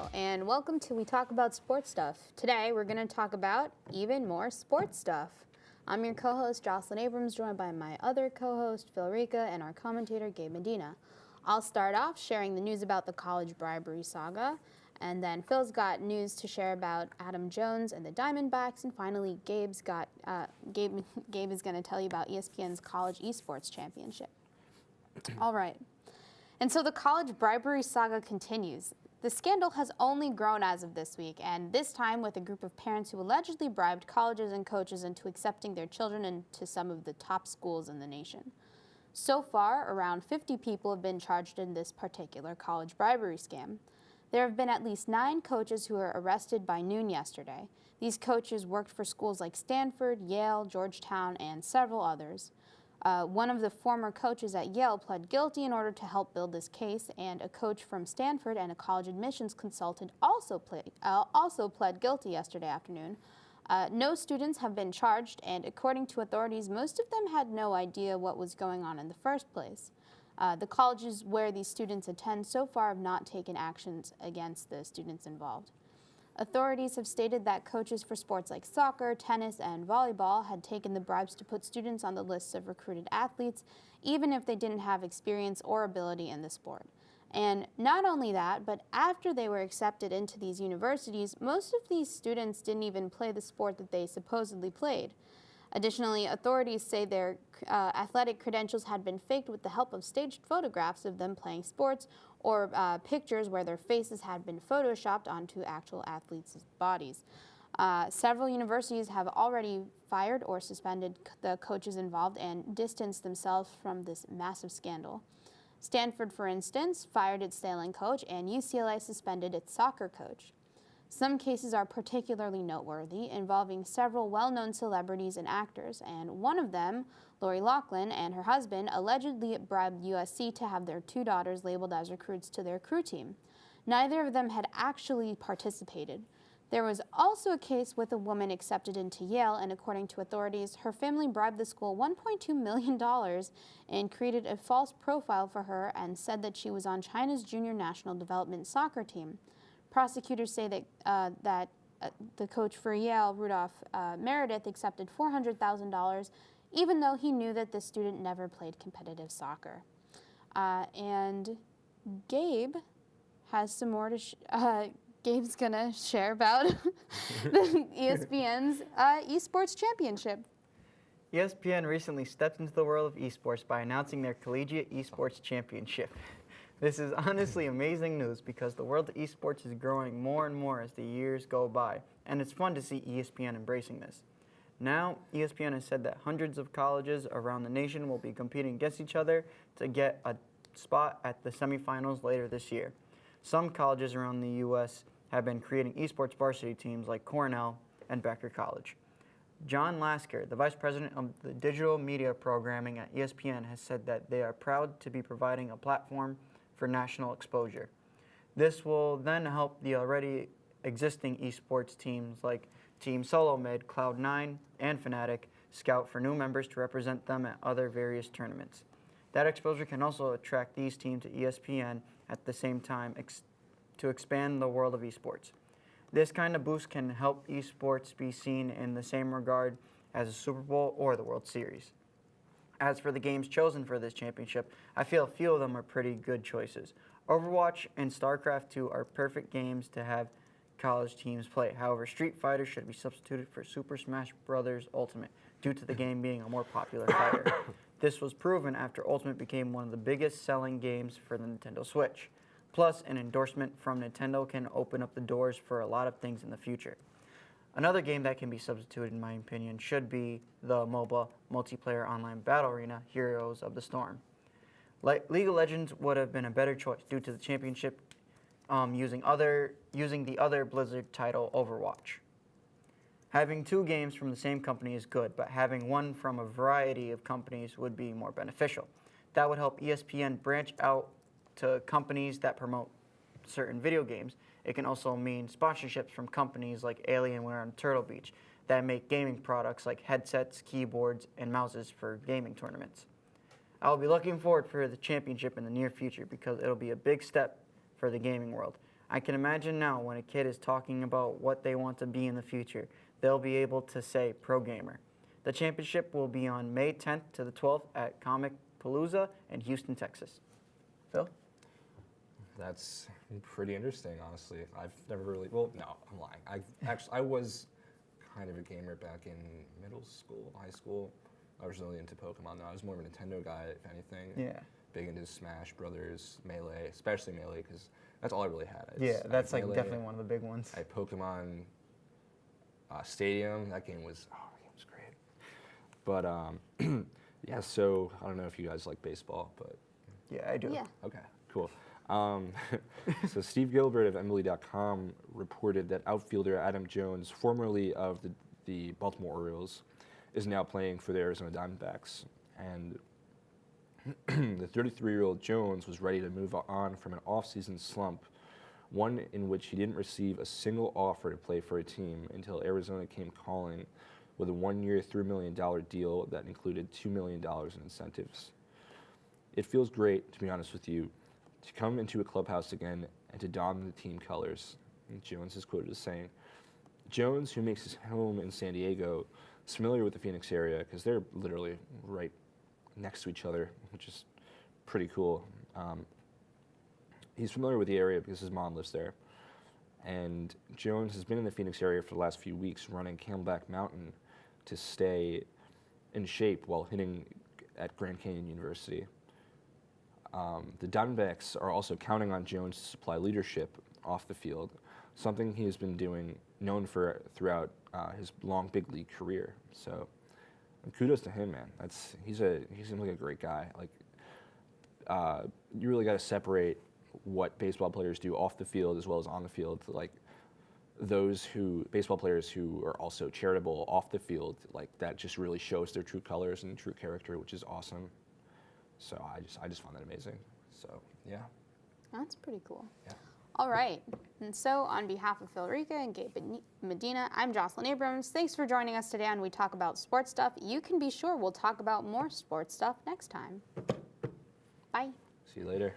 Hello, and welcome to We Talk About Sports Stuff. Today, we're going to talk about even more sports stuff. I'm your co-host, Jocelyn Abrams, joined by my other co-host, Phil Rica, and our commentator, Gabe Medina. I'll start off sharing the news about the college bribery saga, and then Phil's got news to share about Adam Jones and the Diamondbacks, and finally, Gabe is going to tell you about ESPN's College Esports Championship. All right. And so the college bribery saga continues. The scandal has only grown as of this week, and this time with a group of parents who allegedly bribed colleges and coaches into accepting their children into some of the top schools in the nation. So far, around 50 people have been charged in this particular college bribery scam. There have been at least 9 coaches who were arrested by noon yesterday. These coaches worked for schools like Stanford, Yale, Georgetown, and several others. One of the former coaches at Yale pled guilty in order to help build this case, and a coach from Stanford and a college admissions consultant also pled guilty yesterday afternoon. No students have been charged, and according to authorities, most of them had no idea what was going on in the first place. The colleges where these students attend so far have not taken actions against the students involved. Authorities have stated that coaches for sports like soccer, tennis, and volleyball had taken the bribes to put students on the lists of recruited athletes, even if they didn't have experience or ability in the sport. And not only that, but after they were accepted into these universities, most of these students didn't even play the sport that they supposedly played. Additionally, authorities say their athletic credentials had been faked with the help of staged photographs of them playing sports or pictures where their faces had been photoshopped onto actual athletes' bodies. Several universities have already fired or suspended the coaches involved and distanced themselves from this massive scandal. Stanford, for instance, fired its sailing coach, and UCLA suspended its soccer coach. Some cases are particularly noteworthy, involving several well-known celebrities and actors, and one of them, Lori Loughlin and her husband, allegedly bribed USC to have their 2 daughters labeled as recruits to their crew team. Neither of them had actually participated. There was also a case with a woman accepted into Yale, and according to authorities, her family bribed the school $1.2 million and created a false profile for her and said that she was on China's junior national development soccer team. Prosecutors say that the coach for Yale, Rudolph Meredith, accepted $400,000, even though he knew that the student never played competitive soccer. And Gabe has some more to Gabe's gonna share about the ESPN's Esports Championship. ESPN recently stepped into the world of esports by announcing their Collegiate Esports Championship. This is honestly amazing news because the world of esports is growing more and more as the years go by, and it's fun to see ESPN embracing this. Now, ESPN has said that hundreds of colleges around the nation will be competing against each other to get a spot at the semifinals later this year. Some colleges around the U.S. have been creating esports varsity teams like Cornell and Becker College. John Lasker, the vice president of the digital media programming at ESPN, has said that they are proud to be providing a platform for national exposure. This will then help the already existing esports teams like Team SoloMid, Cloud9, and Fnatic scout for new members to represent them at other various tournaments. That exposure can also attract these teams to ESPN at the same time to expand the world of esports. This kind of boost can help esports be seen in the same regard as the Super Bowl or the World Series. As for the games chosen for this championship, I feel a few of them are pretty good choices. Overwatch and StarCraft 2 are perfect games to have college teams play. However, Street Fighter should be substituted for Super Smash Bros. Ultimate due to the game being a more popular fighter. This was proven after Ultimate became one of the biggest selling games for the Nintendo Switch. Plus, an endorsement from Nintendo can open up the doors for a lot of things in the future. Another game that can be substituted, in my opinion, should be the MOBA multiplayer online battle arena, Heroes of the Storm. League of Legends would have been a better choice due to the championship using the other Blizzard title, Overwatch. Having 2 games from the same company is good, but having one from a variety of companies would be more beneficial. That would help ESPN branch out to companies that promote certain video games. It can also mean sponsorships from companies like Alienware and Turtle Beach that make gaming products like headsets, keyboards, and mouses for gaming tournaments. I will be looking forward for the championship in the near future because it'll be a big step for the gaming world. I can imagine now when a kid is talking about what they want to be in the future, they'll be able to say pro gamer. The championship will be on May 10th to the 12th at Comic Palooza in Houston, Texas. Phil? That's pretty interesting, honestly. I've never really, well, no, I'm lying. I was kind of a gamer back in middle school, high school. I was really into Pokemon though. I was more of a Nintendo guy, if anything. Yeah. Big into Smash Brothers, Melee, especially Melee, because that's all I really had. Yeah, that's I like had Melee, definitely one of the big ones. I had Pokemon Stadium. That game was great. But yeah, so I don't know if you guys like baseball, but Yeah, I do. Yeah. okay, cool. So Steve Gilbert of MLB.com reported that outfielder Adam Jones, formerly of the Baltimore Orioles, is now playing for the Arizona Diamondbacks. And the 33-year-old Jones was ready to move on from an off-season slump, one in which he didn't receive a single offer to play for a team until Arizona came calling with a one-year, $3 million deal that included $2 million in incentives. It feels great, to be honest with you, to come into a clubhouse again and to don the team colors, Jones is quoted as saying. Jones, who makes his home in San Diego, is familiar with the Phoenix area because they're literally right next to each other, which is pretty cool. He's familiar with the area because his mom lives there. And Jones has been in the Phoenix area for the last few weeks running Camelback Mountain to stay in shape while hitting at Grand Canyon University. The Diamondbacks are also counting on Jones to supply leadership off the field, something he has been known for throughout his long big league career. So, kudos to him, man. He seems like a great guy. Like, you really got to separate what baseball players do off the field as well as on the field. Like, baseball players who are also charitable off the field, like that just really shows their true colors and true character, which is awesome. So I just found that amazing. So yeah. That's pretty cool. Yeah. All right. And so on behalf of Phil Rica and Gabe Medina, I'm Jocelyn Abrams. Thanks for joining us today on We Talk About Sports Stuff. You can be sure we'll talk about more sports stuff next time. Bye. See you later.